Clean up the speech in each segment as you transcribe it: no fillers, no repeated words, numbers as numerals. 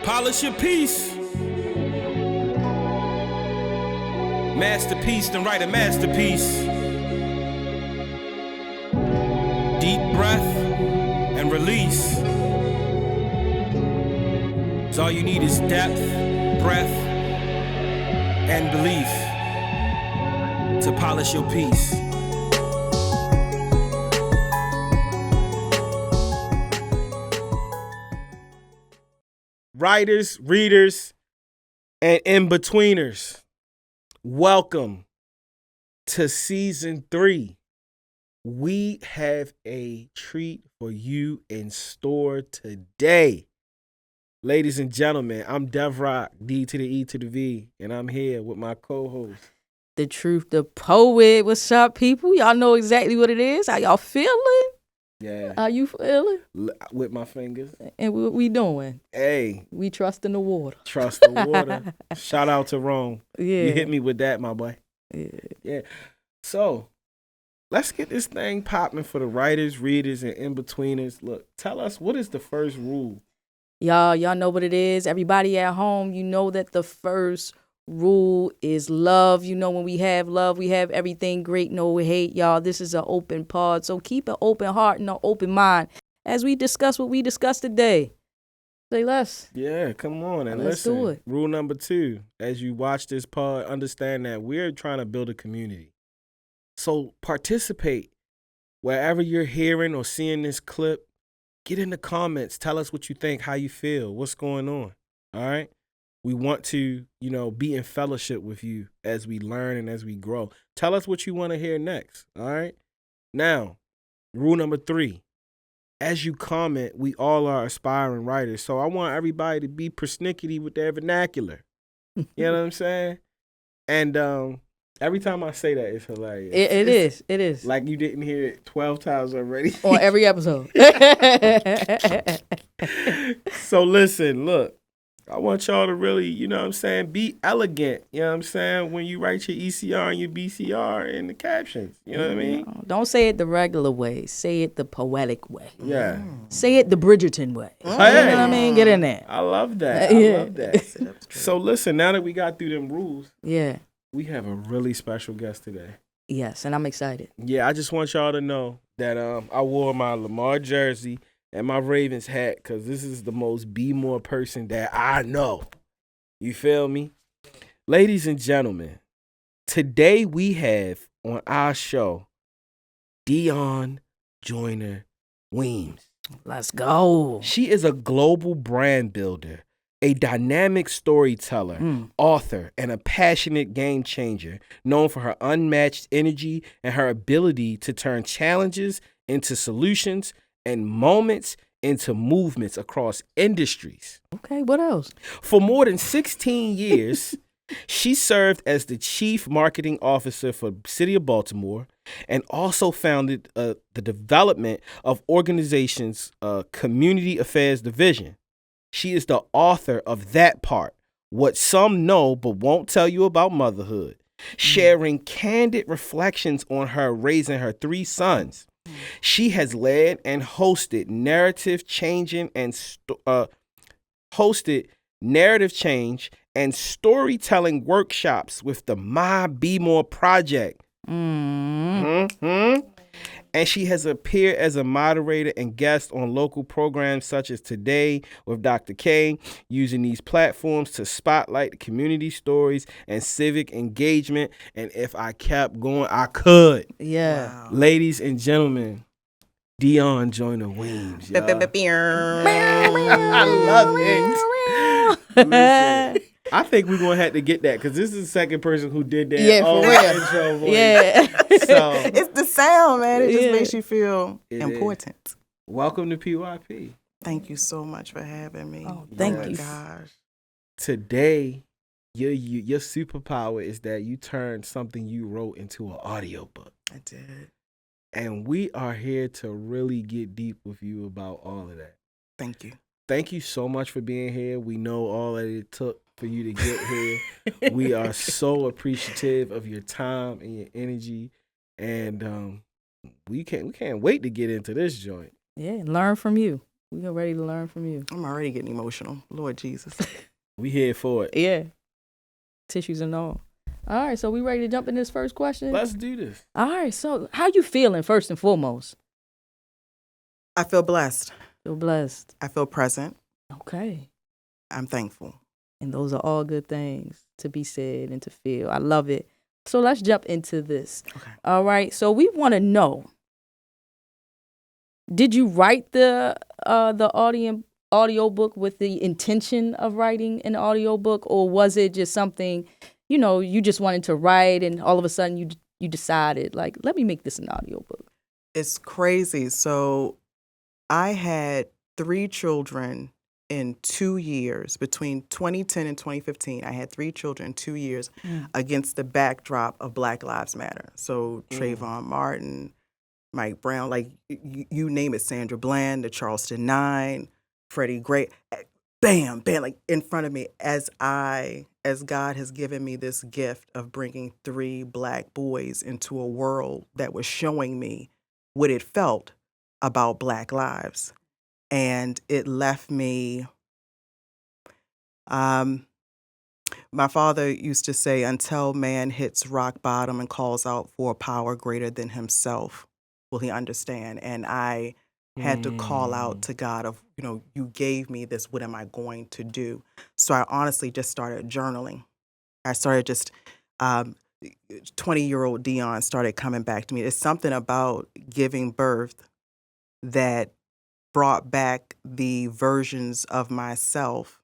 Polish your piece. Masterpiece, then write a masterpiece. Deep breath and release. So all you need is depth, breath, and belief to polish your piece. Writers, readers, and in-betweeners, welcome to season 3. We have a treat for you in store today. Ladies and gentlemen, I'm Dev Rock, D to the E to the V, and I'm here with my co-host. The Truth, the Poet. What's up, people? Y'all know exactly what it is. How y'all feeling? Yeah. How you feeling? With my fingers. And what we doing? Hey. We trust in the water. Trust the water. Shout out to Rome. Yeah. You hit me with that, my boy. Yeah. So, let's get this thing popping for the writers, readers, and in-betweeners. Look, tell us, what is the first rule? Y'all know what it is. Everybody at home, you know that the first rule is love. You know, when we have love, we have everything great, no hate, y'all. This is an open pod, so keep an open heart and an open mind as we discuss what we discussed today. Say less. Yeah, come on and Let's listen. do it. Rule number 2, as you watch this pod, understand that we're trying to build a community. So participate wherever you're hearing or seeing this clip. Get in the comments. Tell us what you think, how you feel, what's going on. All right? We want to, be in fellowship with you as we learn and as we grow. Tell us what you want to hear next. All right? Now, rule number 3. As you comment, we all are aspiring writers. So I want everybody to be persnickety with their vernacular. You know what I'm saying? And every time I say that, it's hilarious. It is. Like you didn't hear it 12 times already. On every episode. So listen, look. I want y'all to really, be elegant, when you write your ECR and your BCR in the captions. You know what I mean? Don't say it the regular way. Say it the poetic way. Yeah. Say it the Bridgerton way. Hey. You know what I mean? Get in there. I love that. I love that. So listen, now that we got through them rules, we have a really special guest today. Yes, and I'm excited. Yeah, I just want y'all to know that I wore my Lamar jersey and my Ravens hat because this is the most Be More person that I know. You feel me? Ladies and gentlemen, today we have on our show Dionne Joyner-Weems. Let's go. She is a global brand builder, a dynamic storyteller, author, and a passionate game changer, known for her unmatched energy and her ability to turn challenges into solutions and moments into movements across industries. Okay, what else? For more than 16 years, she served as the Chief Marketing Officer for the City of Baltimore and also founded the development of organization's Community Affairs Division. She is the author of That Part, What Some Know But Won't Tell You About Motherhood, sharing candid reflections on her raising her 3 sons. She has led and hosted narrative change and storytelling workshops with the My Be More Project. And she has appeared as a moderator and guest on local programs such as Today with Dr. K, using these platforms to spotlight the community stories and civic engagement. And if I kept going, I could. Yeah. Wow. Ladies and gentlemen, Dionne Joyner-Weems. I love it. Listen, I think we're going to have to get that because this is the second person who did that. Yeah, for real. Intro voice. Yeah. So, It's the sound, man. It just Yeah. makes you feel It important. welcome to PYP. Thank you so much for having me. Oh, thank my you. Gosh. Today, your superpower is that you turned something you wrote into an audiobook. I did. And we are here to really get deep with you about all of that. Thank you. Thank you so much for being here. We know all that it took for you to get here. We are so appreciative of your time and your energy. And we can't wait to get into this joint. Yeah, learn from you. We are ready to learn from you. I'm already getting emotional. Lord Jesus. We here for it. Yeah. Tissues and all. All right, so we ready to jump in this first question? Let's do this. All right, so how you feeling first and foremost? I feel blessed. Feel blessed. I feel present. Okay. I'm thankful. And those are all good things to be said and to feel. I love it. So let's jump into this. Okay. All right, so we want to know, did you write the audiobook with the intention of writing an audiobook, or was it just something, you just wanted to write and all of a sudden you decided, like, let me make this an audiobook? It's crazy. So I had 3 children in 2 years. Between 2010 and 2015, I had 3 children in 2 years against the backdrop of Black Lives Matter. So Trayvon Martin, Mike Brown, like you name it, Sandra Bland, the Charleston 9, Freddie Gray, bam, bam, like in front of me as God has given me this gift of bringing 3 Black boys into a world that was showing me what it felt about Black lives. And it left me, my father used to say, until man hits rock bottom and calls out for a power greater than himself, will he understand? And I had to call out to God of, you gave me this, what am I going to do? So I honestly just started journaling. I started just, 20-year-old Dionne started coming back to me. It's something about giving birth that brought back the versions of myself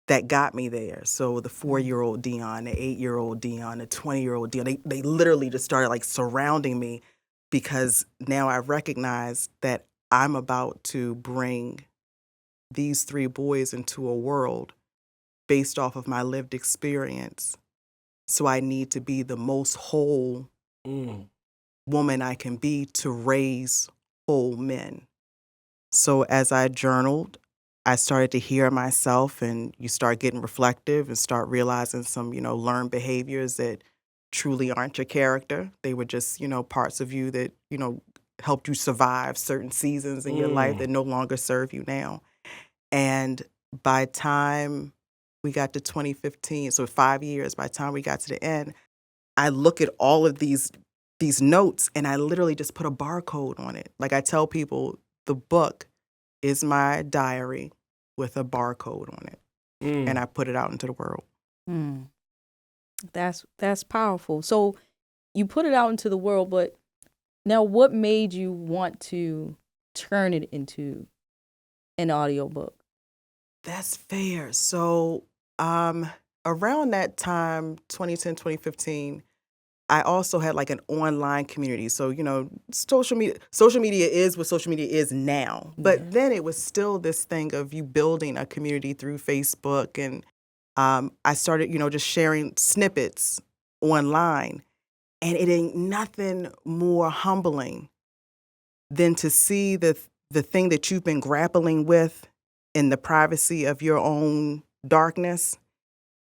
that got me there. So the 4-year-old Dionne, the 8-year-old Dionne, the 20-year-old Dionne, they literally just started like surrounding me, because now I recognize that I'm about to bring these 3 boys into a world based off of my lived experience. So I need to be the most whole woman I can be to raise whole men. So as I journaled, I started to hear myself, and you start getting reflective and start realizing some, learned behaviors that truly aren't your character. They were just, parts of you that, helped you survive certain seasons in your life that no longer serve you now. And by time we got to 2015, so 5 years, by the time we got to the end, I look at all of these notes and I literally just put a barcode on it. Like I tell people, the book is my diary with a barcode on it. And I put it out into the world. That's powerful. So you put it out into the world, but now what made you want to turn it into an audiobook? That's fair. So around that time, 2010, 2015, I also had like an online community. So, social media is what social media is now. But then it was still this thing of you building a community through Facebook. And I started, just sharing snippets online. And it ain't nothing more humbling than to see the thing that you've been grappling with in the privacy of your own darkness,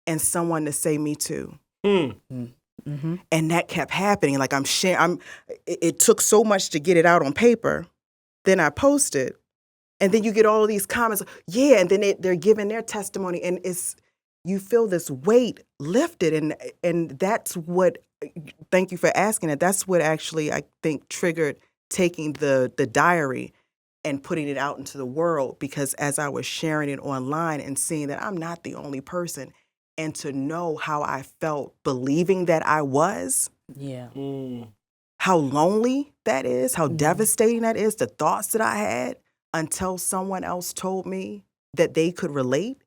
and someone to say, me too. And that kept happening. Like it took so much to get it out on paper. Then I posted, and then you get all of these comments. Yeah, and then they're giving their testimony, and you feel this weight lifted, and that's what. Thank you for asking it. That's what actually I think triggered taking the diary and putting it out into the world, because as I was sharing it online and seeing that I'm not the only person, and to know how I felt believing that I was, how lonely that is, how devastating that is, the thoughts that I had until someone else told me that they could relate,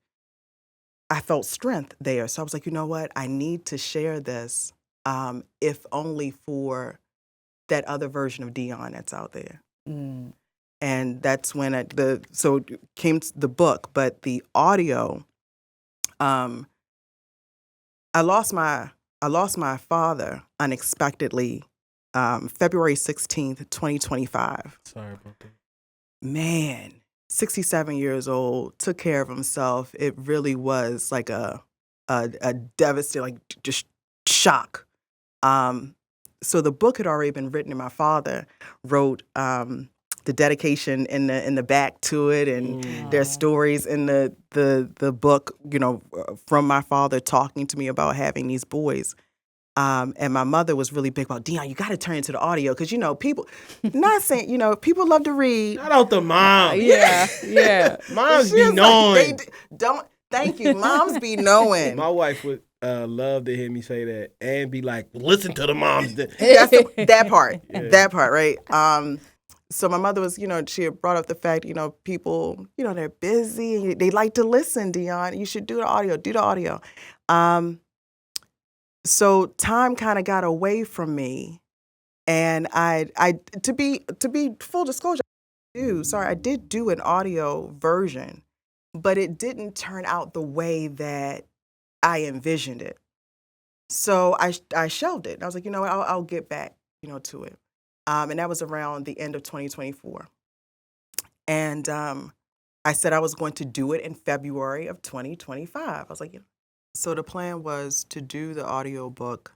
I felt strength there. So I was like, you know what? I need to share this, if only for that other version of Dionne that's out there. And that's when so it came to the book, but the audio, I lost my father unexpectedly, February 16th, 2025. Sorry about that. Man, 67 years old, took care of himself. It really was like a devastating, like just shock. So the book had already been written, and my father wrote the the dedication in the back to it, and there's stories in the book, from my father talking to me about having these boys. And my mother was really big about, Dionne, you got to turn into the audio because, people, not saying, people love to read. Shout out the mom. Yeah. Moms She be was knowing. Don't, thank you. Moms be knowing. My wife would love to hear me say that and be like, listen to the moms. That's that part. Yeah. That part, right? So my mother was, she had brought up the fact, people, they're busy and they like to listen, Dionne. You should do the audio. So time kind of got away from me, and I to be full disclosure, I did do an audio version, but it didn't turn out the way that I envisioned it. So I shelved it. I was like, you know what, I'll get back, to it. And that was around the end of 2024. And I said I was going to do it in February of 2025. I was like, So the plan was to do the audiobook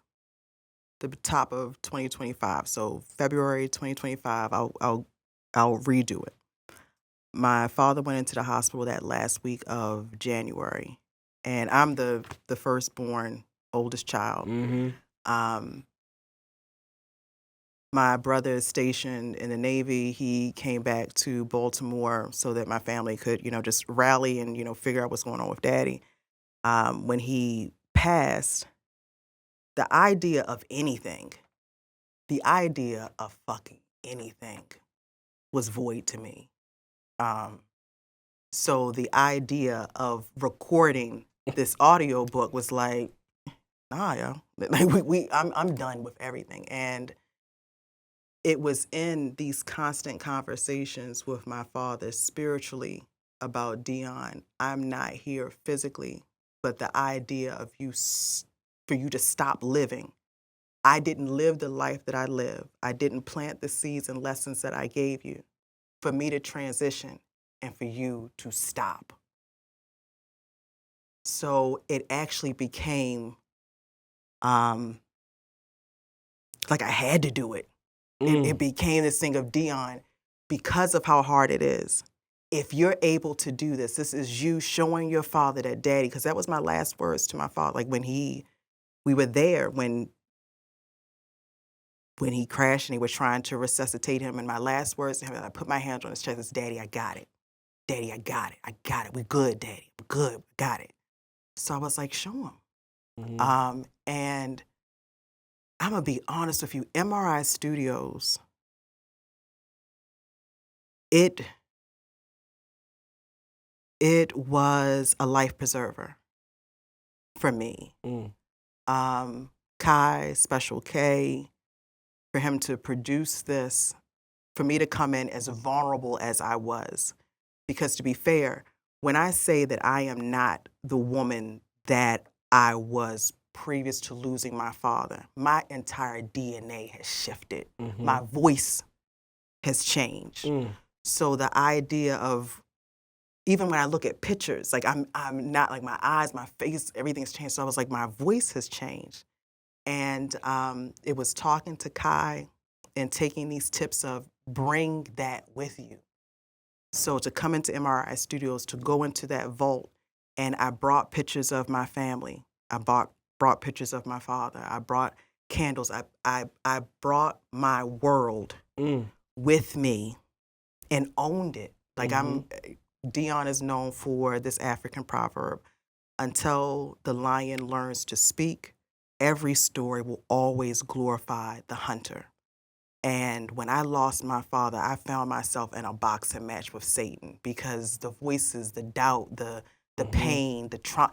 the top of 2025. So February 2025, I'll redo it. My father went into the hospital that last week of January, and I'm the firstborn, oldest child. My brother is stationed in the Navy. He came back to Baltimore so that my family could, just rally and, figure out what's going on with Daddy. When he passed, the idea of fucking anything was void to me. So the idea of recording this audio book was like, nah, yo. Like I'm done with everything. And it was in these constant conversations with my father spiritually about, Dionne, I'm not here physically, but the idea of for you to stop living. I didn't live the life that I lived. I didn't plant the seeds and lessons that I gave you for me to transition and for you to stop. So it actually became like I had to do it. It became this thing of, Dionne, because of how hard it is, if you're able to do this, this is you showing your father that Daddy, because that was my last words to my father. Like when we were there, when he crashed and he was trying to resuscitate him, and my last words to him, I put my hands on his chest, is, Daddy, I got it. Daddy, I got it. I got it. We're good, Daddy. We're good. Got it. So I was like, show him. And I'm going to be honest with you, MRI Studios, it was a life preserver for me. Kai, Special K, for him to produce this, for me to come in as vulnerable as I was. Because to be fair, when I say that I am not the woman that I was previous to losing my father, my entire DNA has shifted. My voice has changed. So the idea of, even when I look at pictures, like I'm not, like my eyes, my face, everything's changed. So I was like, my voice has changed. And it was talking to Kai and taking these tips of, bring that with you. So to come into MRI Studios, to go into that vault, and I brought pictures of my family. I brought pictures of my father. I brought candles. I brought my world with me and owned it. Like Dionne is known for this African proverb, until the lion learns to speak, every story will always glorify the hunter. And when I lost my father, I found myself in a boxing match with Satan, because the voices, the doubt, the pain, the trauma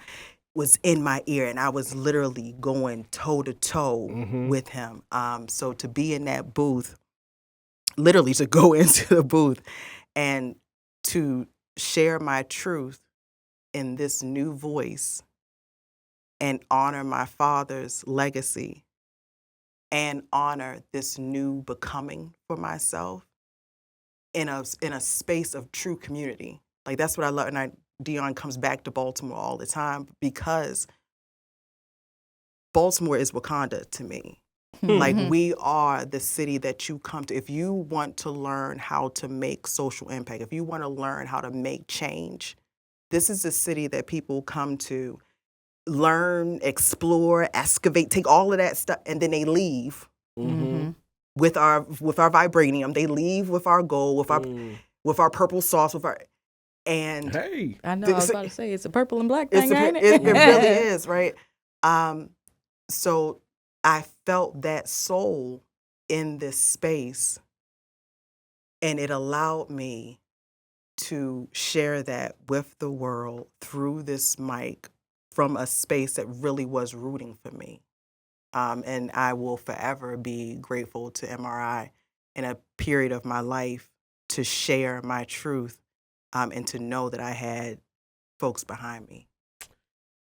was in my ear, and I was literally going toe to toe with him. So to be in that booth, literally to go into the booth and to share my truth in this new voice and honor my father's legacy and honor this new becoming for myself in a space of true community. Like, that's what I love. And Dionne comes back to Baltimore all the time, because Baltimore is Wakanda to me. Like, we are the city that you come to. If you want to learn how to make social impact, if you want to learn how to make change, this is the city that people come to learn, explore, excavate, take all of that stuff, and then they leave Mm-hmm. with our vibranium. They leave with our gold, with our purple sauce, and Hey. I know. I was about to say it's a purple and black it's thing, ain't it? it really is, right? So I felt that soul in this space, and it allowed me to share that with the world through this mic from a space that really was rooting for me. And I will forever be grateful to MRI in a period of my life to share my truth, and to know that I had folks behind me.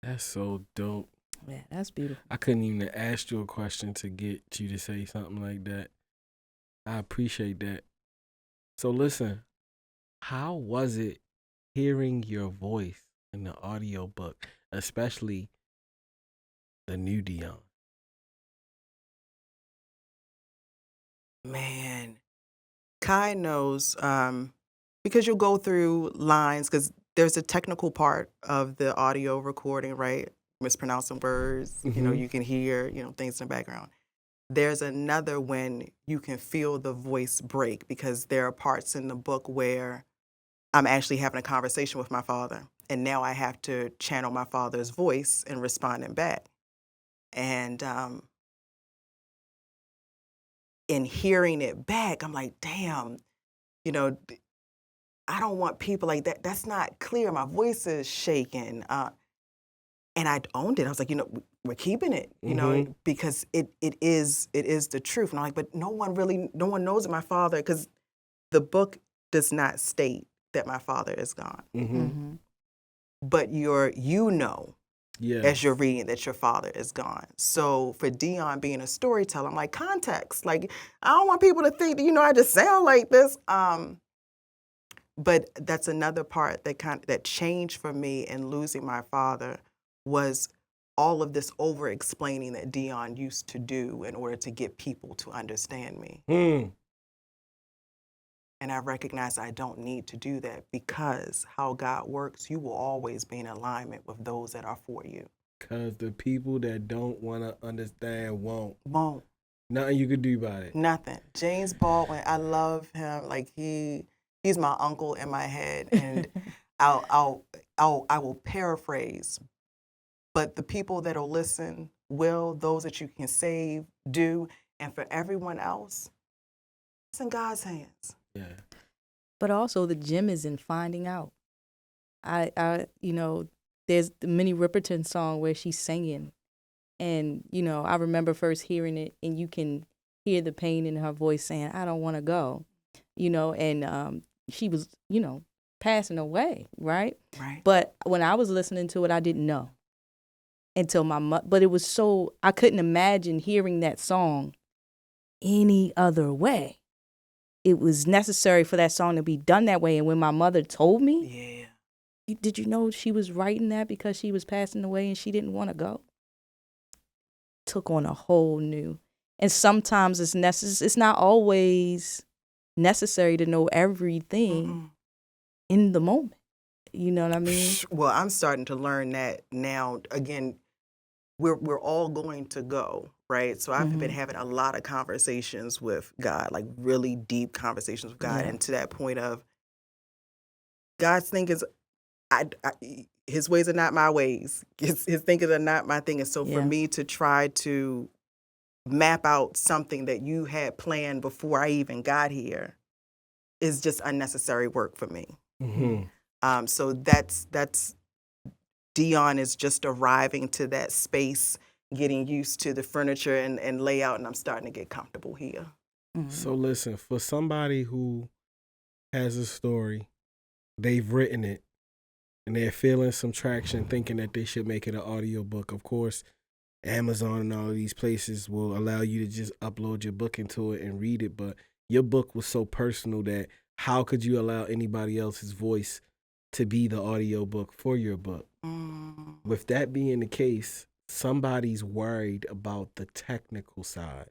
That's so dope. Yeah, that's beautiful. I couldn't even ask you a question to get you to say something like that. I appreciate that. So listen, how was it hearing your voice in the audiobook, especially the new Dionne? Man, Kai knows, because you'll go through lines, because there's a technical part of the audio recording, right? Mispronouncing words, you can hear, things in the background. There's another when you can feel the voice break, because there are parts in the book where I'm actually having a conversation with my father, and now I have to channel my father's voice and responding back. And in hearing it back, I'm like, damn, I don't want people like that. That's not clear. My voice is shaking. And I owned it. I was like, we're keeping it, because it is the truth. And I'm like, but no one knows that my father, because the book does not state that my father is gone. But as you're reading, that your father is gone. So for Dionne being a storyteller, I'm like, context. Like, I don't want people to think that, I just sound like this. But that's another part that changed for me in losing my father, was all of this over-explaining that Dionne used to do in order to get people to understand me. And I recognize I don't need to do that, because how God works, you will always be in alignment with those that are for you. Because the people that don't want to understand won't. Won't. Nothing you could do about it. Nothing. James Baldwin, I love him. Like, he's my uncle in my head, and I will paraphrase, but the people that'll listen will. Those that you can save do, and for everyone else, it's in God's hands. Yeah. But also the gem is in finding out. There's the Minnie Riperton song where she's singing, and I remember first hearing it, and you can hear the pain in her voice saying, "I don't want to go," and she was, passing away, right? Right. But when I was listening to it, I didn't know until but it was so, I couldn't imagine hearing that song any other way. It was necessary for that song to be done that way. And when my mother told me, did you know she was writing that because she was passing away and she didn't want to go? Took on a whole new. And sometimes it's not always necessary to know everything in the moment. You know what I mean? Well, I'm starting to learn that now. Again, we're all going to go, right? So I've been having a lot of conversations with God, like really deep conversations with God, and to that point of God's thinking, His ways are not my ways. His thinking are not my thinking. So for me to try to map out something that you had planned before I even got here is just unnecessary work for me. So that's Dionne is just arriving to that space, getting used to the furniture and layout, and I'm starting to get comfortable here. So listen, for somebody who has a story, they've written it, and they're feeling some traction, thinking that they should make it an audiobook. Of course, Amazon and all of these places will allow you to just upload your book into it and read it, but your book was so personal that how could you allow anybody else's voice to be the audiobook for your book? With that being the case, somebody's worried about the technical side.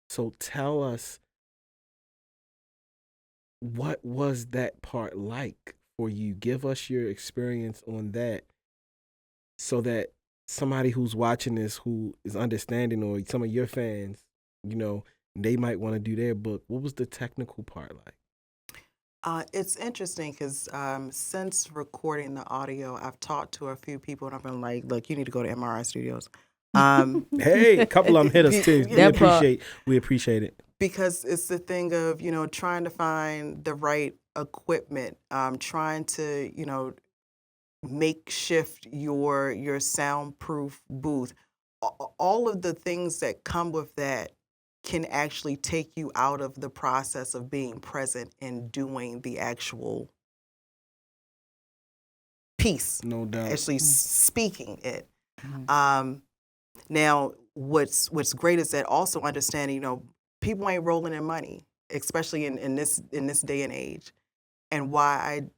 So tell us, what was that part like for you? Give us your experience on that so that somebody who's watching this, who is understanding, or some of your fans, they might want to do their book. What was the technical part like? It's interesting because since recording the audio, I've talked to a few people and I've been like, look, you need to go to MRI studios. Hey, a couple of them hit us too. That part. We appreciate it. Because it's the thing of, trying to find the right equipment, trying to, makeshift your soundproof booth. All of the things that come with that can actually take you out of the process of being present and doing the actual piece, No doubt. actually speaking it. Mhm. Now, what's great is that also understanding, people ain't rolling in money, especially in this day and age. And why I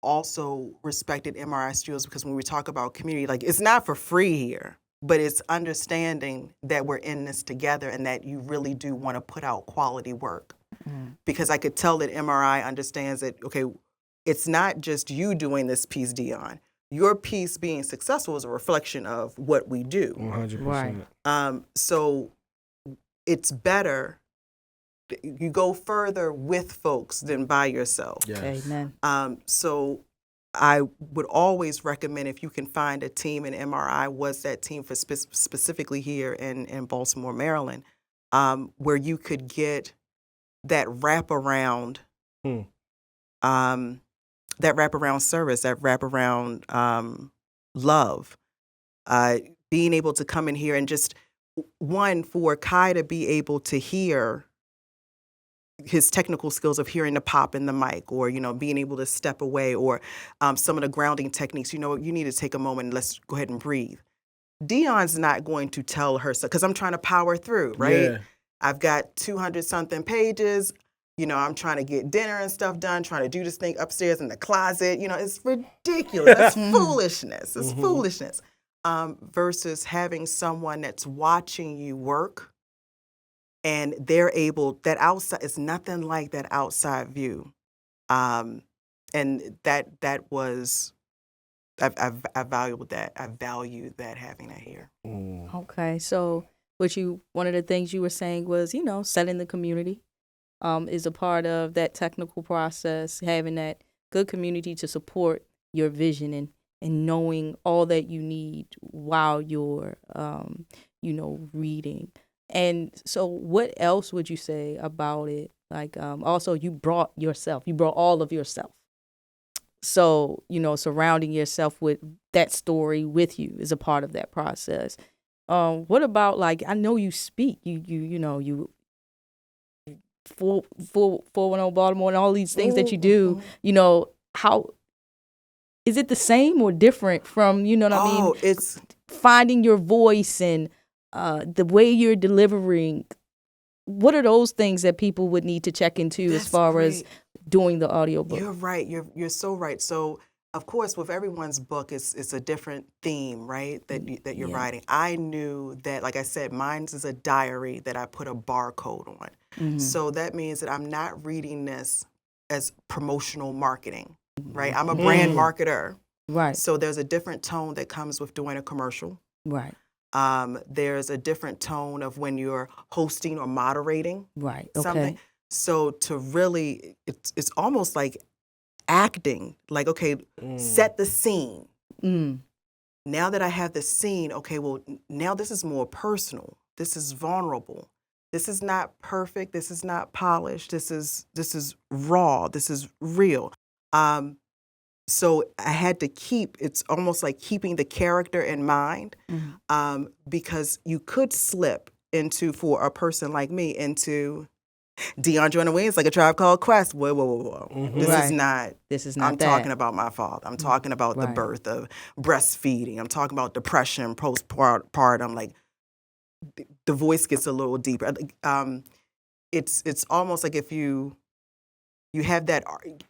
also respected MRI studios, because when we talk about community, like, it's not for free here, but it's understanding that we're in this together and that you really do want to put out quality work. Mhm. Because I could tell that MRI understands that, okay, it's not just you doing this piece, Dionne. Your piece being successful is a reflection of what we do. 100%. Right. So it's better, you go further with folks than by yourself. Yes. Amen. So I would always recommend, if you can find a team, and MRI was that team for specifically here in Baltimore, Maryland, where you could get that wraparound, Hmm. that wraparound service, that wraparound love, being able to come in here and just, one, for Kai to be able to hear his technical skills of hearing the pop in the mic, or being able to step away, or some of the grounding techniques. You need to take a moment and let's go ahead and breathe. Dionne's not going to tell her, because I'm trying to power through, right? Yeah. I've got 200 something pages. I'm trying to get dinner and stuff done, trying to do this thing upstairs in the closet. It's ridiculous. That's foolishness. It's foolishness. Versus having someone that's watching you work, and they're able, that outside, it's nothing like that outside view. And that was, I valued that. I valued that, having that here. Okay, so one of the things you were saying was, setting the community is a part of that technical process, having that good community to support your vision, and knowing all that you need while you're, reading. And so what else would you say about it? Like, also, you brought all of yourself. So, surrounding yourself with that story with you is a part of that process. What about, like, I know you speak, you 410 Baltimore and all these things that you do, how is it the same or different from, what I mean? Oh, it's Finding your voice and the way you're delivering. What are those things that people would need to check into as That's far great. as doing the audiobook? You're right. You're so right. So, of course, with everyone's book, it's a different theme, right? That you're Yeah. writing. I knew that, like I said, mine is a diary that I put a barcode on. Mhm. So that means that I'm not reading this as promotional marketing, right? I'm a brand marketer. Right, So there's a different tone that comes with doing a commercial. right, There's a different tone of when you're hosting or moderating right. something. Okay. So to really, it's almost like acting. Like, okay, set the scene. Mm. Now that I have the scene, okay, well, now this is more personal. This is vulnerable. This is not perfect. This is not polished. This is raw. This is real. So I had to it's almost like keeping the character in mind, because you could slip into, for a person like me, into Dionne Joyner-Weems, like A Tribe Called Quest. Whoa. This is Right. not. This is not I'm that. talking about my father. I'm talking about the Right. birth of breastfeeding. I'm talking about depression, postpartum. Like, the voice gets a little deeper. It's almost like if you have that,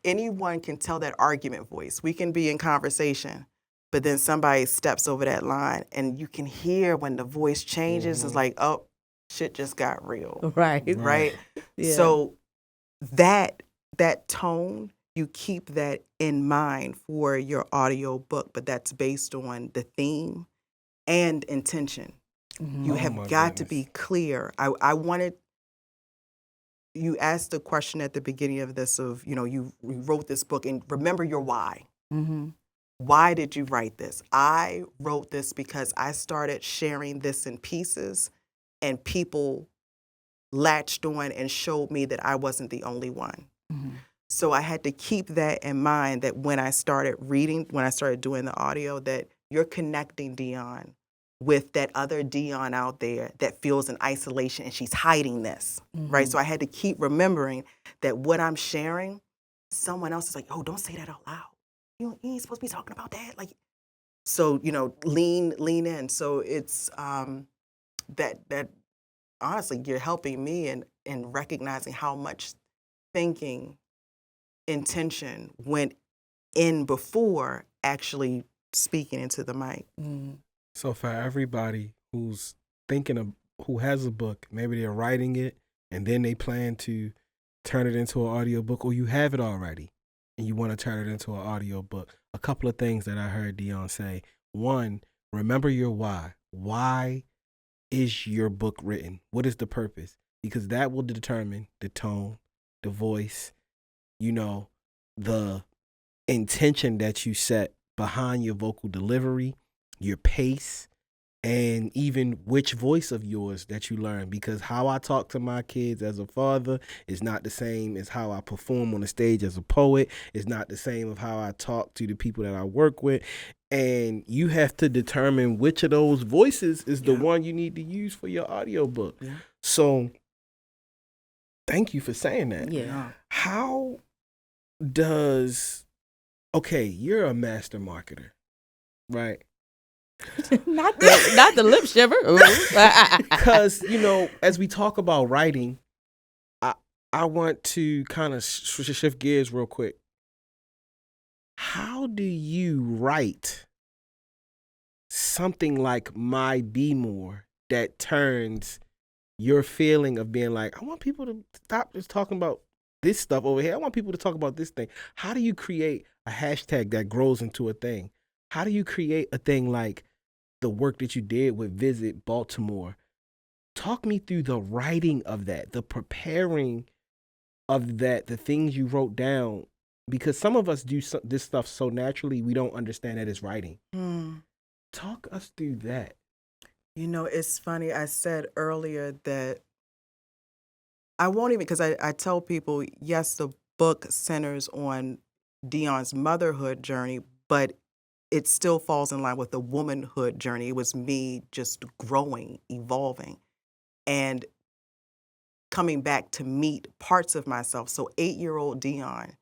anyone can tell that argument voice. We can be in conversation, but then somebody steps over that line, and you can hear when the voice changes. It's like, oh, shit just got real. Right. Right? Yeah. So that tone, you keep that in mind for your audio book, but that's based on the theme and intention. Mhm. You Oh, have my got to goodness. be clear. I wanted, you asked the question at the beginning of this of, you wrote this book, and remember your why. Mm-hmm. Why did you write this? I wrote this because I started sharing this in pieces, and people latched on and showed me that I wasn't the only one. Mm-hmm. So I had to keep that in mind, that when I started reading, when I started doing the audio, that you're connecting Dionne with that other Dionne out there that feels in isolation and she's hiding this, right? So I had to keep remembering that what I'm sharing, someone else is like, oh, don't say that out loud. You ain't supposed to be talking about that. Like, so, lean in. So it's that honestly, you're helping me in recognizing how much thinking, intention went in before actually speaking into the mic. Mm-hmm. So for everybody who's thinking of, who has a book, maybe they're writing it and then they plan to turn it into an audiobook, or you have it already and you want to turn it into an audiobook. A couple of things that I heard Dionne say. One, remember your why. Why is your book written? What is the purpose? Because that will determine the tone, the voice, the intention that you set behind your vocal delivery, your pace, and even which voice of yours that you learn. Because how I talk to my kids as a father is not the same as how I perform on the stage as a poet. It's not the same of how I talk to the people that I work with. And you have to determine which of those voices is the one you need to use for your audiobook. Yeah. So thank you for saying that. Yeah. How does, okay, you're a master marketer, right? not the lip shiver. Because, as we talk about writing, I want to kind of shift gears real quick. How do you write something like My Be More that turns your feeling of being like, I want people to stop just talking about this stuff over here. I want people to talk about this thing. How do you create a hashtag that grows into a thing? How do you create a thing like the work that you did with Visit Baltimore? Talk me through the writing of that, the preparing of that, the things you wrote down, because some of us do this stuff so naturally we don't understand that it's writing. Talk us through that. It's funny. I said earlier that I won't even, because I tell people, yes, the book centers on Dionne's motherhood journey, but it still falls in line with the womanhood journey. It was me just growing, evolving, and coming back to meet parts of myself. So 8-year-old Dionne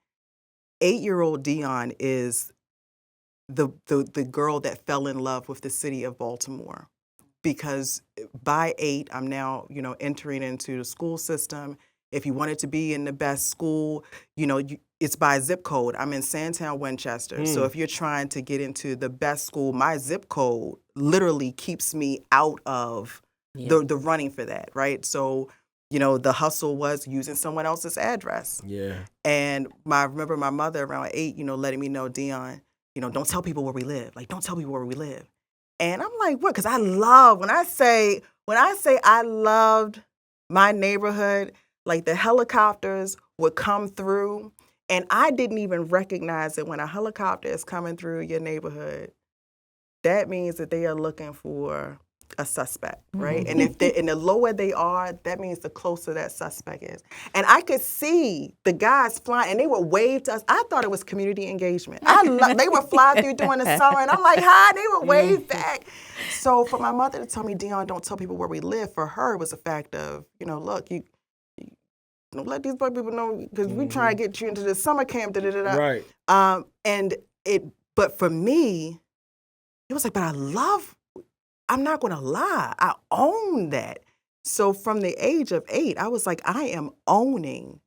is the girl that fell in love with the city of Baltimore. Because by 8, I'm now, entering into the school system. If you wanted to be in the best school, it's by zip code. I'm in Sandtown, Winchester. So if you're trying to get into the best school, my zip code literally keeps me out of the running for that, right? So, the hustle was using someone else's address. Yeah. And I remember my mother around 8, letting me know, Dionne, don't tell people where we live. Like, don't tell people where we live. And I'm like, what? Because I love, when I say I loved my neighborhood, like the helicopters would come through, and I didn't even recognize that when a helicopter is coming through your neighborhood, that means that they are looking for a suspect, right? And if and the lower they are, that means the closer that suspect is. And I could see the guys flying, and they would wave to us. I thought it was community engagement. They would fly through during the summer, and I'm like, hi, they would wave back. So for my mother to tell me, Dionne, don't tell people where we live, for her, it was a fact of, look, you don't let these black people know, because we try to get you into the summer camp, da-da-da-da. Right. But for me, it was like, but I'm not going to lie, I own that. So from the age of 8, I was like, I am owning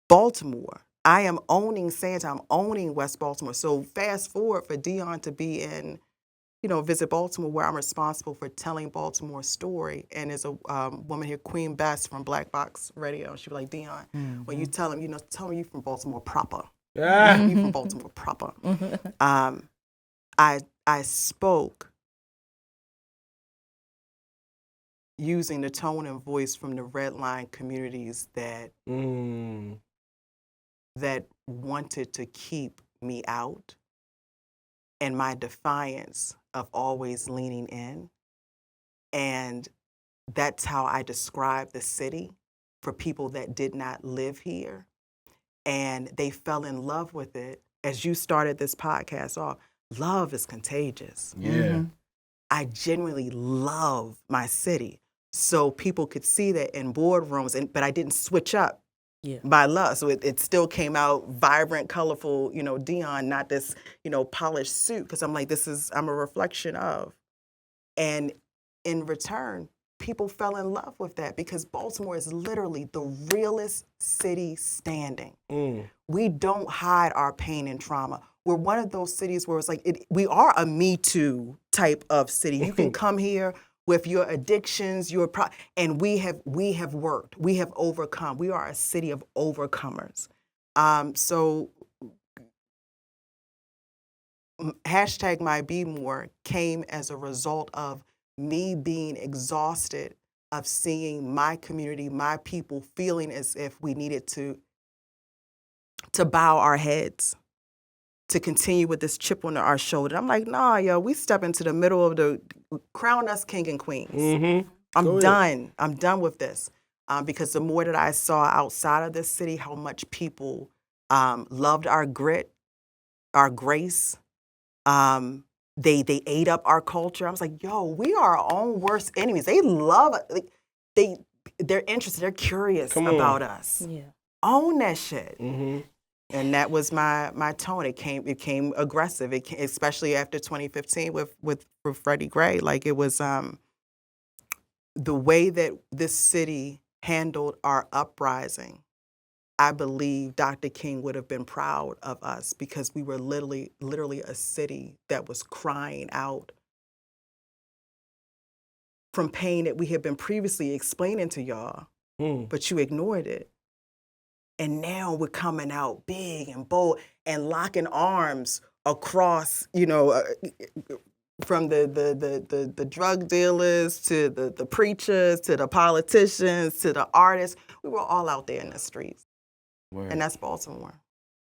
Baltimore. I am owning Santa. I'm owning West Baltimore. So fast forward for Dionne to be in, Visit Baltimore, where I'm responsible for telling Baltimore's story. And there's a woman here, Queen Bess from Black Box Radio. She was like, Dionne, when you tell them, tell them you from Baltimore proper. Ah. You from Baltimore proper. I spoke using the tone and voice from the red line communities that that wanted to keep me out, and my defiance of always leaning in. And that's how I describe the city for people that did not live here. And they fell in love with it. As you started this podcast off, love is contagious. Yeah. I genuinely love my city. So people could see that in boardrooms, but I didn't switch up my love. So it still came out vibrant, colorful, Dionne, not this, polished suit. Because I'm like, I'm a reflection of. And in return, people fell in love with that because Baltimore is literally the realest city standing. We don't hide our pain and trauma. We're one of those cities where it's like, we are a Me Too type of city. You can come here with your addictions, and we have worked, we have overcome. We are a city of overcomers. So hashtag My Be More came as a result of me being exhausted of seeing my community, my people feeling as if we needed to bow our heads, to continue with this chip on our shoulder. I'm like, nah, yo, we step into the middle of crown us king and queens. I'm done. I'm done with this. Because the more that I saw outside of this city, how much people loved our grit, our grace. They ate up our culture. I was like, yo, we are our own worst enemies. They love it. They're interested. They're curious about us. Yeah. Own that shit. And that was my tone. It came aggressive. Especially after 2015 with Freddie Gray. Like it was the way that this city handled our uprising. I believe Dr. King would have been proud of us because we were literally a city that was crying out from pain that we had been previously explaining to y'all, but you ignored it. And now we're coming out big and bold and locking arms across, from the drug dealers to the preachers to the politicians to the artists. We were all out there in the streets. Word. And that's Baltimore.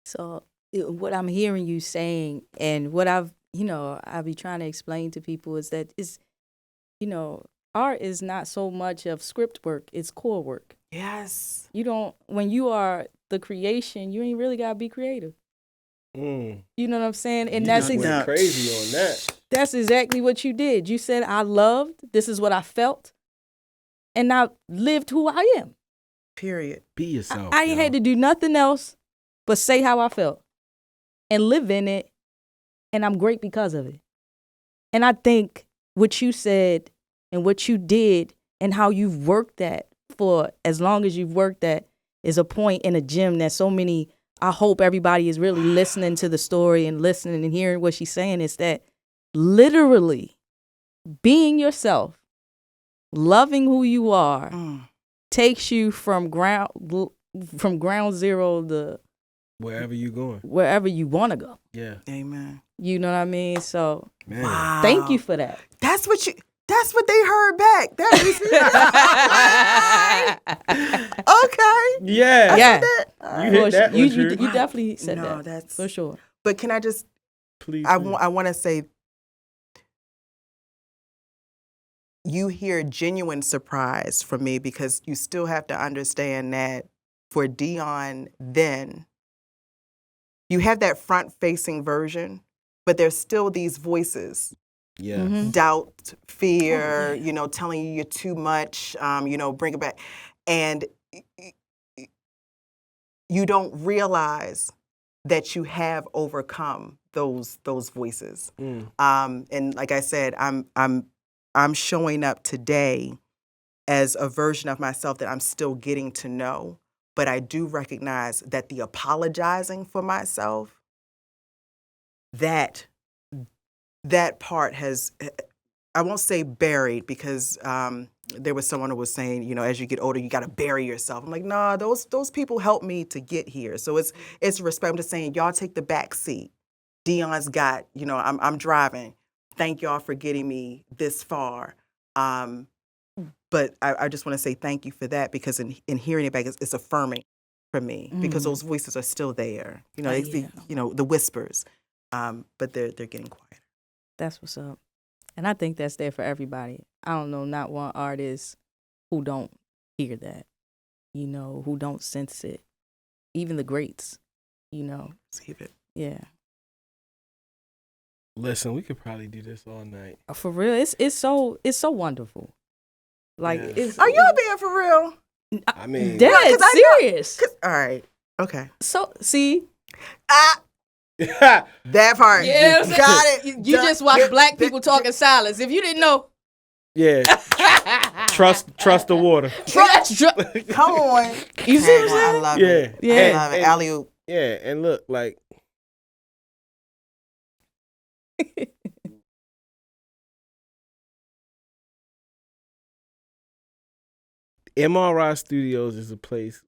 So what I'm hearing you saying and what I'll be trying to explain to people is that art is not so much of script work, it's core work. Yes. When you are the creation, you ain't really got to be creative. You know what I'm saying? And that's went crazy on that. That's exactly what you did. You said, I loved, this is what I felt, and I lived who I am. Period. Be yourself. I ain't had to do nothing else but say how I felt and live in it, and I'm great because of it. And I think what you said and what you did and how you've worked that for as long as you've worked that is a point in a gym that so many, I hope everybody is really listening to the story and listening and hearing what she's saying, is that literally being yourself, loving who you are, takes you from ground zero to wherever you going, wherever you want to go. Yeah. Amen. You know what I mean? So wow. Thank you for that. That's what they heard back. That is okay. Yeah. Yeah. You hit that. You definitely said no, that. That's for sure. But can I just please? I want to say you hear genuine surprise from me because you still have to understand that for Dionne then, you have that front-facing version, but there's still these voices. Yeah. Mm-hmm. Doubt, fear, telling you're too much, bring it back. And you don't realize that you have overcome those voices. And like I said, I'm showing up today as a version of myself that I'm still getting to know, but I do recognize that the apologizing for myself, that that part has, I won't say buried, because there was someone who was saying, you know, as you get older, you got to bury yourself. I'm like, nah, those people helped me to get here. So it's respect. I'm just saying, y'all take the back seat. Dionne's got, you know, I'm driving. Thank y'all for getting me this far. But I just want to say thank you for that, because in hearing it back, it's affirming for me, because those voices are still there. You know, you know, the whispers, but they're getting quieter. That's what's up. And I think that's there for everybody. I don't know not one artist who don't hear that, you know, who don't sense it. Even the greats, you know. Receive it. Yeah. Listen, we could probably do this all night. For real, it's so wonderful. Like, Yeah. Are y'all being for real? I mean, dead serious. All right. Okay. So see, that part. yeah, You got it. You just watch black people talk in silence. If you didn't know, yeah. Trust the water. Come on. You see what I'm saying? I love Yeah. it. Yeah. I love it. Alley-oop. Yeah, and look, like, MRI Studios is a place,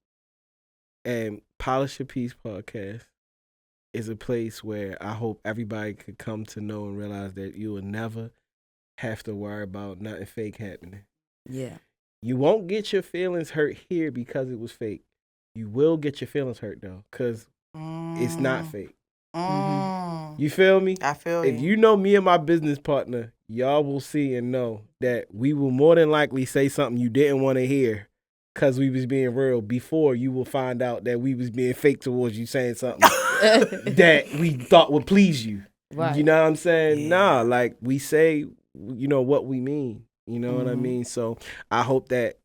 and Polish Your Peace podcast is a place where I hope everybody could come to know and realize that you will never have to worry about nothing fake happening. Yeah. You won't get your feelings hurt here because it was fake. You will get your feelings hurt, though, because it's not fake. You feel me? I feel you. If you know me and my business partner, y'all will see and know that we will more than likely say something you didn't want to hear because we was being real before you will find out that we was being fake towards you saying something that we thought would please you. Right. You know what I'm saying? Yeah. Nah, like we say, you know, what we mean. You know what I mean? So I hope that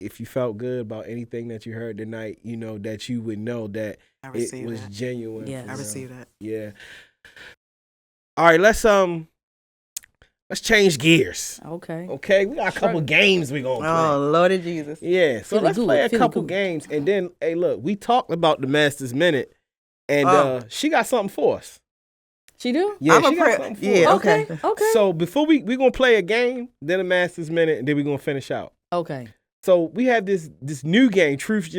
if you felt good about anything that you heard tonight, you know, that you would know that it was genuine. Yes. I received that. Yeah. All right, let's change gears. Okay. Okay, we got a couple games we gonna play. Oh, Lord of Jesus. Yeah, so Feeling let's good, play a feeling couple good. games, and then hey, look, we talked about the Masters Minute, and she got something for us. She do? Yeah, I'm a she got prayer. something for Yeah, us. Okay. Okay. So before we gonna play a game, then a Masters Minute, and then we gonna finish out. Okay. So we have this new game. Truth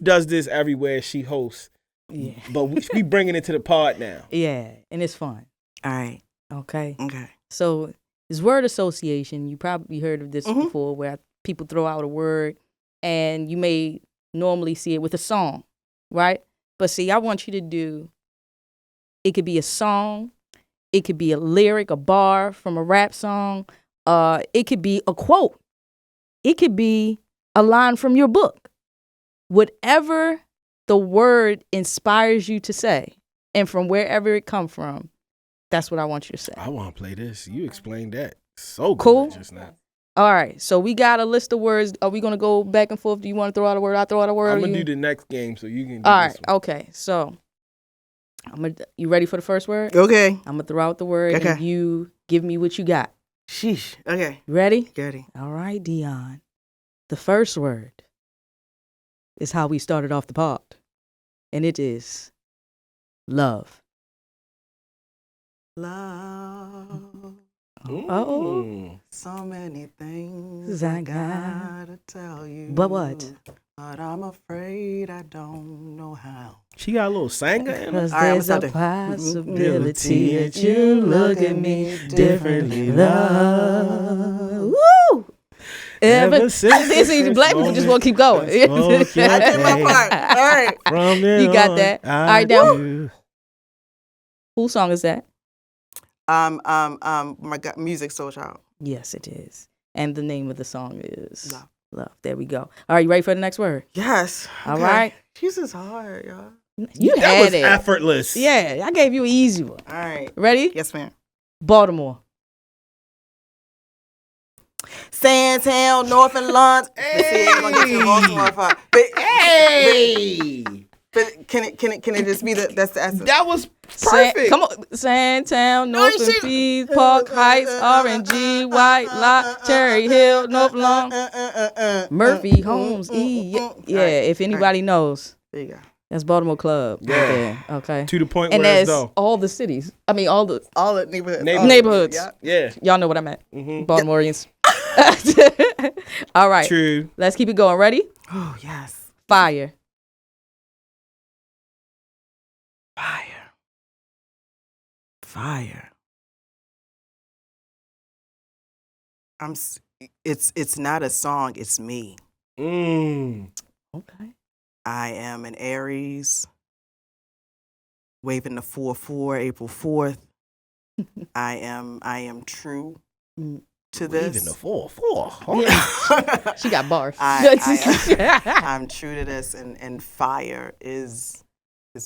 does this everywhere she hosts, Yeah. but we bringing it to the pod now. Yeah, and it's fun. All right. Okay. Okay. So it's word association. You probably heard of this before, where people throw out a word, and you may normally see it with a song, right? But see, I want you to do. It could be a song. It could be a lyric, a bar from a rap song. It could be a quote. It could be a line from your book. Whatever the word inspires you to say, and from wherever it come from, that's what I want you to say. I want to play this. You explained that so good Cool. just now. All right, so we got a list of words. Are we gonna go back and forth? Do you want to throw out a word? I throw out a word. I'm or gonna you? do the next game so you can do All right, this one. okay. So, you ready for the first word? Okay. I'm gonna throw out the word, Okay. and you give me what you got. Sheesh. Okay. Ready? Ready. All right, Dionne. The first word is how we started off the pod, and it is love. Love. Uh-oh. So many things I I got. gotta tell you. But what? But I'm afraid I don't know how. She got a little singer in her. Because All right, there's I'm a gonna possibility that you look at me differently, love. Woo! Ever since This is black people just want to keep going. I spoke your I did my name. part. All right. From then You got on, that. I All right, now. do. Whose song is that? My God, Music Soul Child. Yes, it is. And the name of the song is Love. Love. There we go. All right, you ready for the next word? Yes. All Okay. right. This is hard, y'all. You That had was it. effortless. Yeah, I gave you an easy one. All right. Ready? Yes, ma'am. Baltimore. Sandtown, North and Lawrence. Hey. But can it just be that's the that was perfect. Come on. Sandtown, No, North you and should- Peace, Park Heights, RNG, White Lot, Cherry Hill, North Long, Murphy, Holmes, E. Yeah, All right. if anybody knows. There you go. That's Baltimore Club. Yeah. Right there. Okay. To the point And where it's that's though. all the cities. I mean, all the Neighborhoods. neighborhoods. Yeah. Y'all know what I meant. Mm-hmm. Baltimoreans. All right. True. Let's keep it going. Ready? Oh, yes. Fire. Fire. Fire. It's not a song, it's me. Mm. Okay. I am an Aries, waving the 4-4, April 4th. I am true to this. Even the 4-4. She got bars. I'm true to this, and fire is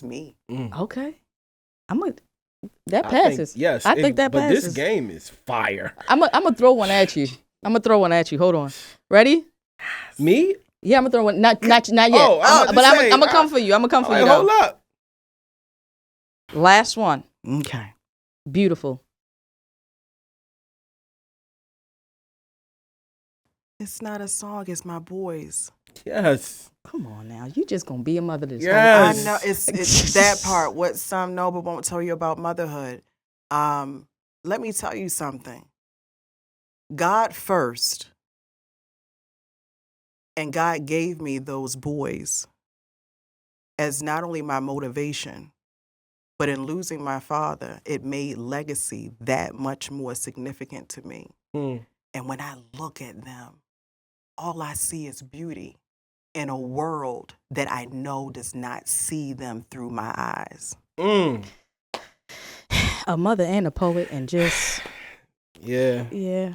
me. Okay. That I passes. think, yes. I think that but passes. this game is fire. I'm gonna throw one at you. Hold on. Ready? Me? Yeah, I'm gonna throw one. Not yet. Oh, I'm gonna come for you. I'm gonna come for you. Though. Hold up. Last one. Okay. Beautiful. It's not a song, it's my boys. Yes. Come on now. You just gonna be a mother this Yes. I know it's that part. What some know but won't tell you about motherhood. Let me tell you something. God first, and God gave me those boys as not only my motivation, but in losing my father, it made legacy that much more significant to me. Mm. And when I look at them, all I see is beauty in a world that I know does not see them through my eyes. Mm. A mother and a poet, and just Yeah. yeah.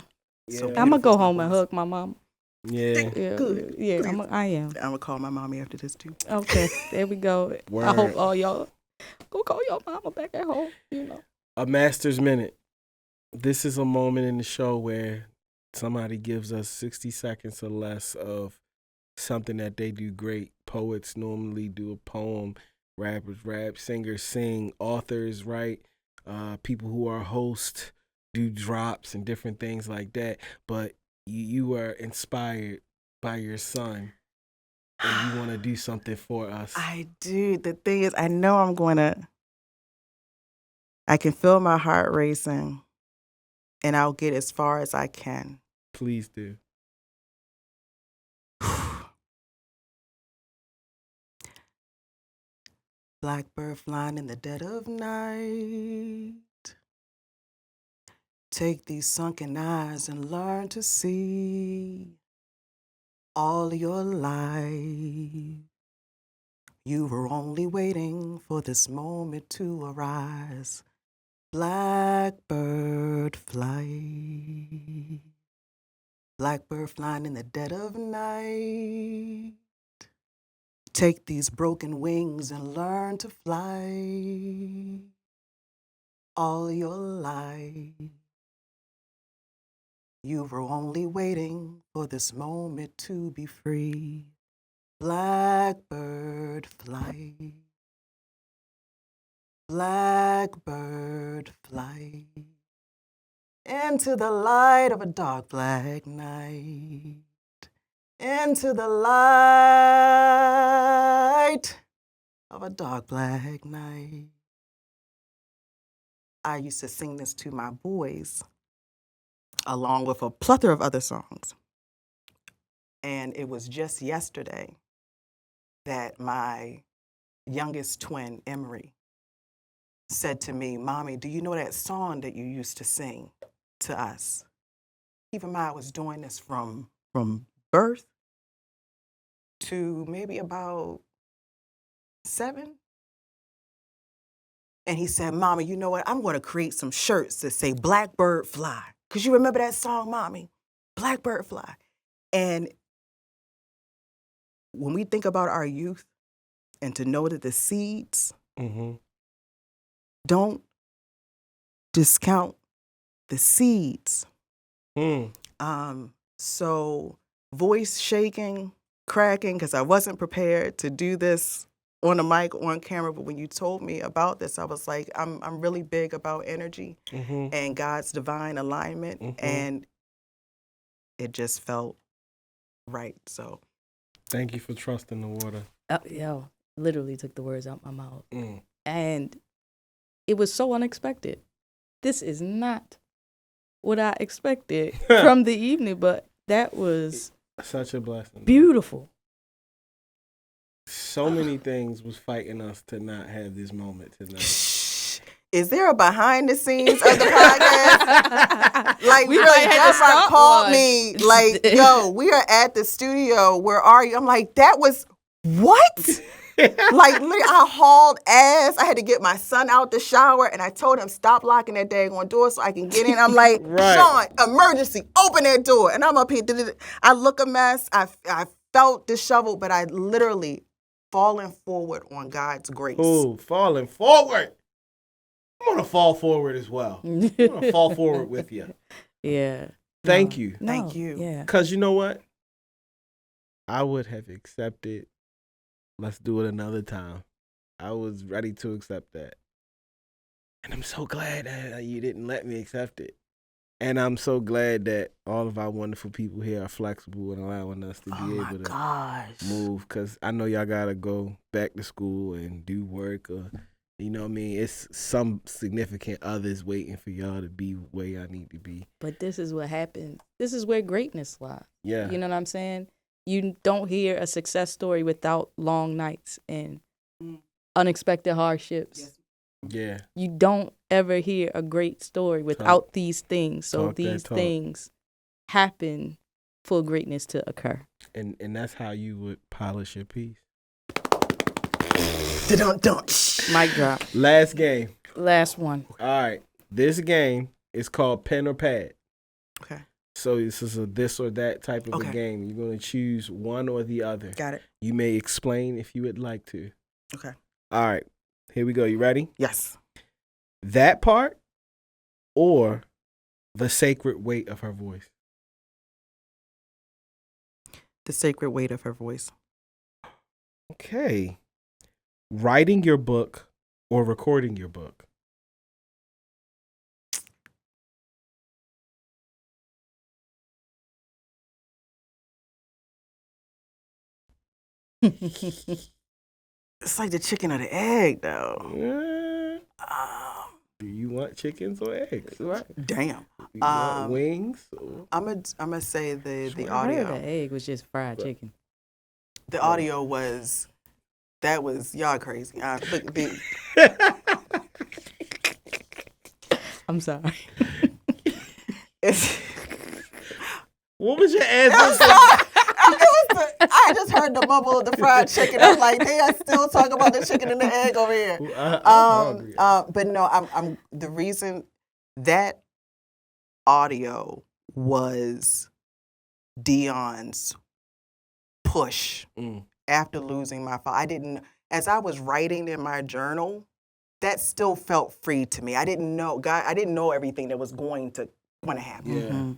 So I'm gonna go beautiful, home my and boys. hug my mom. Yeah. Yeah, Good. yeah. Good. I am. I'm gonna call my mommy after this too. Okay, there we go. Word. I hope all y'all go call your mama back at home. A Master's Minute. This is a moment in the show where somebody gives us 60 seconds or less of something that they do great. Poets normally do a poem, rappers rap, singers sing, authors write, people who are hosts do drops and different things like that. But you are inspired by your son and you want to do something for us. I do. The thing is, I know I can feel my heart racing, and I'll get as far as I can. Please do. Blackbird flying in the dead of night. Take these sunken eyes and learn to see. All your life, you were only waiting for this moment to arise. Blackbird fly. Blackbird flying in the dead of night. Take these broken wings and learn to fly. All your life, you were only waiting for this moment to be free. Blackbird fly. Blackbird fly into the light of a dark black night. Into the light of a dark black night. I used to sing this to my boys, along with a plethora of other songs. And it was just yesterday that my youngest twin, Emery, said to me, "Mommy, do you know that song that you used to sing to us?" Keep in mind, I was doing this from birth to maybe about 7. And he said, "Mommy, you know what? I'm going to create some shirts that say Blackbird Fly. Because you remember that song, Mommy? Blackbird Fly." And when we think about our youth and to know that the seeds, don't discount the seeds. So voice shaking, cracking, because I wasn't prepared to do this on the mic, on camera. But when you told me about this, I was like, I'm really big about energy and God's divine alignment. And it just felt right. So thank you for trusting the water. Yo, literally took the words out my mouth. Mm. And it was so unexpected. This is not what I expected from the evening, but that was such a blessing. beautiful. So many things was fighting us to not have this moment tonight. Is there a behind the scenes of the podcast? Like, We really, might have to Deborah start called one. me, like, yo, we are at the studio. Where are you? I'm like, that was what? Like, literally, I hauled ass. I had to get my son out the shower, and I told him, stop locking that daggone door so I can get in. I'm like, Right. Sean, emergency, open that door. And I'm up here. I look a mess. I felt disheveled, but I literally fallen forward on God's grace. Ooh, falling forward. I'm gonna fall forward as well. I'm gonna fall forward with you. Yeah. Thank you. Thank you. Yeah. Cause you know what? I would have accepted. Let's do it another time. I was ready to accept that, and I'm so glad that you didn't let me accept it. And I'm so glad that all of our wonderful people here are flexible and allowing us to be able to move. Cause I know y'all gotta go back to school and do work, or you know what I mean. It's some significant others waiting for y'all to be where y'all need to be. But this is what happened. This is where greatness lies. Yeah. You know what I'm saying? You don't hear a success story without long nights and unexpected hardships. Yeah. You don't ever hear a great story without these things. So Talk that these talk. things happen for greatness to occur. And that's how you would polish your piece. Mic drop. Last game. Last one. All right. This game is called Pen or Pad. Okay. So this is a this or that type of Okay. a game. You're going to choose one or the other. Got it. You may explain if you would like to. Okay. All right. Here we go. You ready? Yes. That part or the sacred weight of her voice? The sacred weight of her voice. Okay. Writing your book or recording your book? It's like the chicken or the egg, though. Do you want chickens or eggs? Right. Damn. You want wings? Or? I'm gonna say the I heard audio. the egg was just fried chicken. The audio was y'all crazy. I'm sorry. What was your I'm answer? sorry. I just heard the mumble of the fried chicken. I'm like, they are still talking about the chicken and the egg over here. I'm hungry. But no, I'm the reason that audio was Dionne's push after losing my father. I didn't, as I was writing in my journal, that still felt free to me. I didn't know everything that was going to happen. Yeah. Mm-hmm.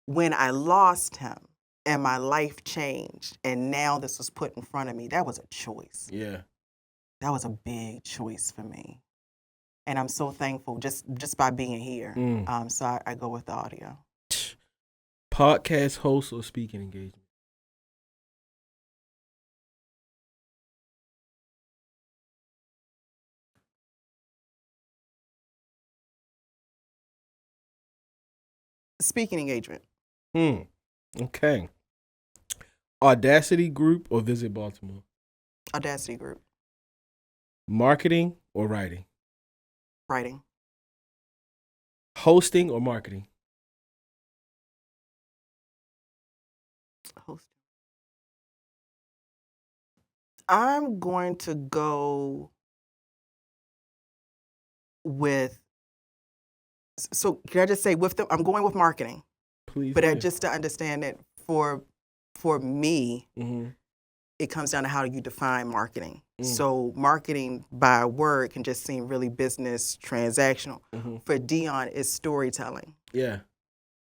When I lost him and my life changed, and now this was put in front of me, that was a choice. Yeah. That was a big choice for me. And I'm so thankful just by being here. So I go with the audio. Podcast host or speaking engagement? Speaking engagement. Okay. Audacity Group or Visit Baltimore? Audacity Group. Marketing or writing? Writing. Hosting or marketing? Host. I'm going to go with, so can I just say with them, I'm going with marketing. Please. But do. just to understand that for me, it comes down to how you define marketing. So marketing by word can just seem really business transactional. For Dionne, it's storytelling. Yeah.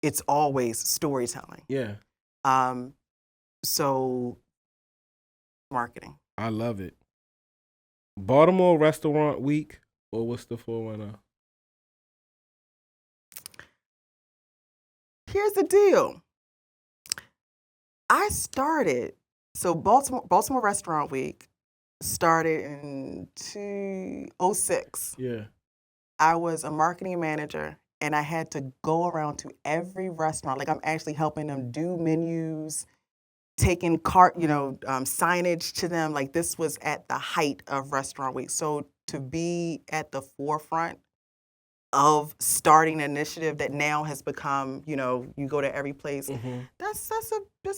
It's always storytelling. Yeah. So marketing. I love it. Baltimore Restaurant Week or what's the 410? Here's the deal. I started, so Baltimore Restaurant Week, started in 2006. Yeah. I was a marketing manager, and I had to go around to every restaurant. Like, I'm actually helping them do menus, taking signage to them. Like, this was at the height of Restaurant Week. So to be at the forefront of starting an initiative that now has become, you go to every place, that's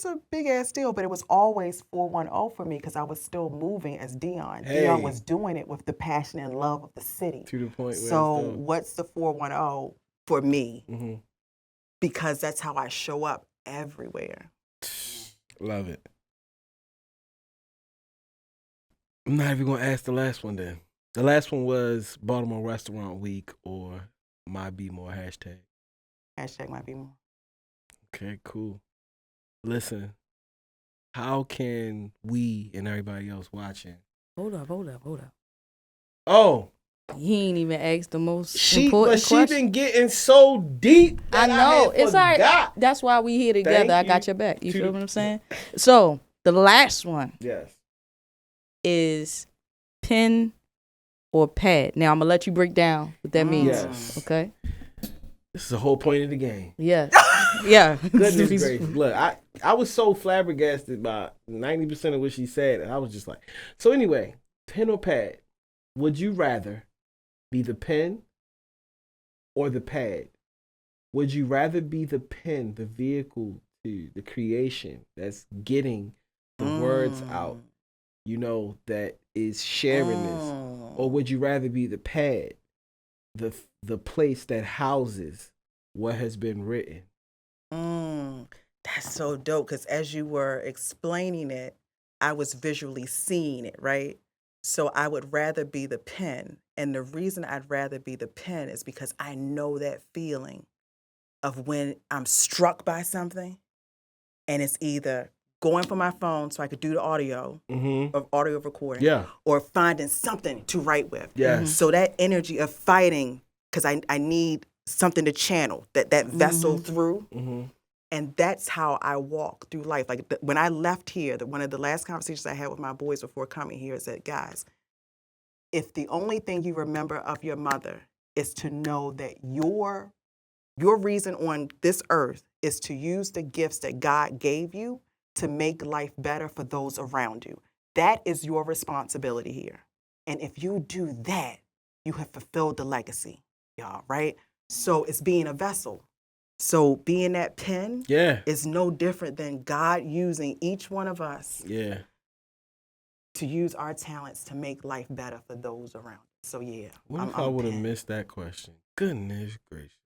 a big ass deal. But it was always 410 for me because I was still moving as Dionne. Hey. Dionne was doing it with the passion and love of the city. To the point where So it's done. what's the 410 for me? Mm-hmm. Because that's how I show up everywhere. Love it. I'm not even gonna ask the last one then. The last one was Baltimore Restaurant Week or My Be More hashtag. Hashtag might be more. Okay, cool. Listen, how can we and everybody else watching? Hold up. Oh, He ain't even asked the most she important question. been getting so deep. I That know. had It's all right. forgot. That's why we here together. Thank I you. got your back. You To feel the- what I'm saying? So the last one Yes. is pen or pad. Now I'm gonna let you break down what that means. Yes. Okay. This is the whole point of the game. Yes. Yeah. Goodness gracious. Look, I was so flabbergasted by 90% of what she said. And I was just like, so anyway, pen or pad? Would you rather be the pen or the pad? Would you rather be the pen, the vehicle to the creation that's getting the words out, that is sharing this? Or would you rather be the pad, the place that houses what has been written? That's so dope, because as you were explaining it, I was visually seeing it, right? So I would rather be the pen. And the reason I'd rather be the pen is because I know that feeling of when I'm struck by something and it's either going for my phone so I could do the audio of audio recording, Yeah. or finding something to write with. Yes. So that energy of fighting, because I need something to channel that vessel through. And that's how I walk through life. Like when I left here, one of the last conversations I had with my boys before coming here is that, guys, if the only thing you remember of your mother is to know that your reason on this earth is to use the gifts that God gave you to make life better for those around you, that is your responsibility here. And if you do that, you have fulfilled the legacy, y'all, right? So it's being a vessel. So being that pen is no different than God using each one of us to use our talents to make life better for those around. So What if I would have missed that question? Goodness gracious.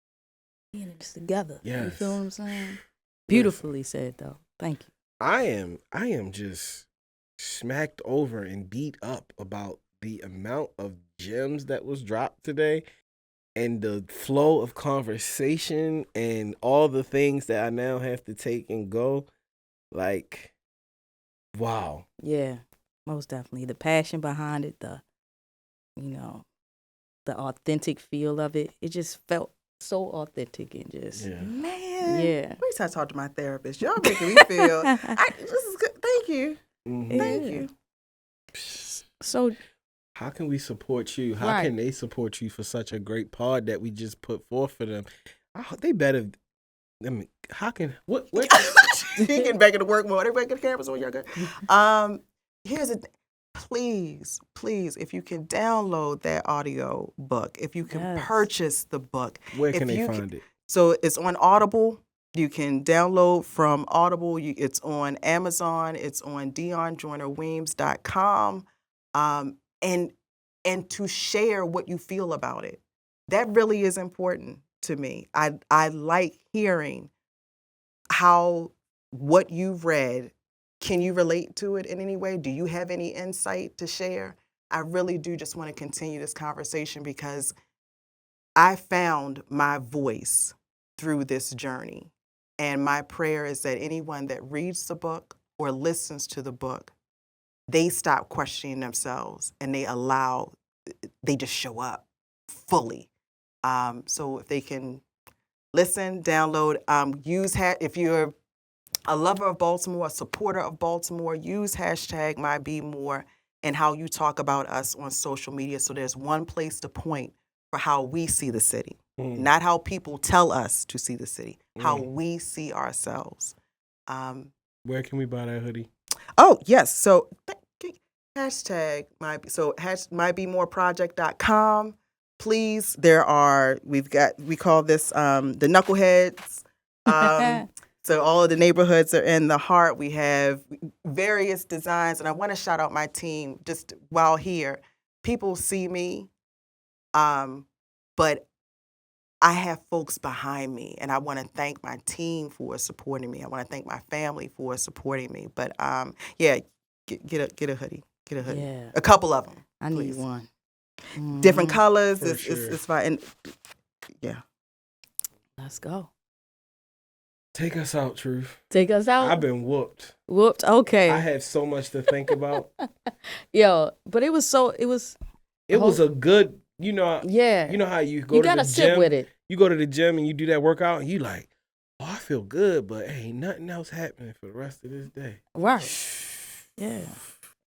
Being this together. Yes. You feel what I'm saying? Beautifully said, though. Thank you. I am just smacked over and beat up about the amount of gems that was dropped today and the flow of conversation and all the things that I now have to take and go. Like, wow. Yeah, most definitely. The passion behind it, the authentic feel of it. It just felt so authentic and just, man. Yeah. Wait till I talk to my therapist. Y'all making me feel. This is good. Thank you. Thank you. So, how can we support you? How can they support you for such a great pod that we just put forth for them? They better. I mean, how can what? You getting back into work mode? Everybody get the cameras on, y'all good. Here's the. Please, if you can download that audio book, if you can purchase the book, where can they find it? So it's on Audible. You can download from Audible. It's on Amazon. It's on DionneJoyner-Weems.com. And to share what you feel about it. That really is important to me. I like hearing how what you've read. Can you relate to it in any way? Do you have any insight to share? I really do just want to continue this conversation because I found my voice through this journey. And my prayer is that anyone that reads the book or listens to the book, they stop questioning themselves and they just show up fully. So if they can listen, download, if you're a lover of Baltimore, a supporter of Baltimore, use hashtag MyBeMore and how you talk about us on social media. So there's one place to point for how we see the city, not how people tell us to see the city, how we see ourselves. Where can we buy that hoodie? Oh, yes. So hashtag mybemmoreproject.com. Please, we call this the knuckleheads. So all of the neighborhoods are in the heart. We have various designs, and I want to shout out my team just while here. People see me, but I have folks behind me, and I want to thank my team for supporting me. I want to thank my family for supporting me. But yeah, get a hoodie. Get a hoodie. Yeah. A couple of them. I need one. Different colors. For sure. It's fine. And yeah. Let's go. Mm-hmm. Take us out, Truth. Take us out. I've been whooped. Whooped. Okay. I had so much to think about. Yo, but it was It was a good, yeah. You know how you go You to gotta the sit gym. with it. You go to the gym and you do that workout and you like, oh, I feel good, but ain't nothing else happening for the rest of this day. Right. Yeah.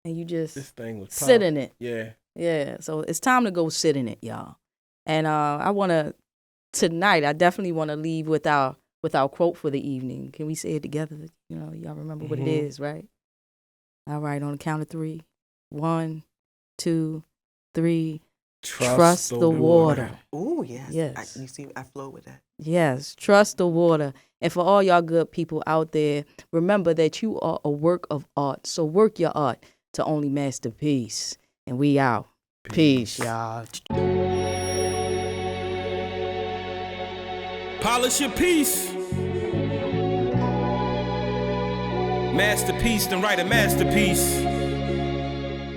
And you just This thing was sit powerful. in it. Yeah. Yeah. So it's time to go sit in it, y'all. And tonight I definitely wanna leave with our quote for the evening. Can we say it together? Y'all remember what it is, right? All right, on the count of 3. 1, 2, 3. Trust the water. Oh, yes. Yes. You see, I flow with that. Yes, trust the water. And for all y'all good people out there, remember that you are a work of art. So work your art to only masterpiece. And we out. Peace, y'all. Polish your piece. Masterpiece, then write a masterpiece.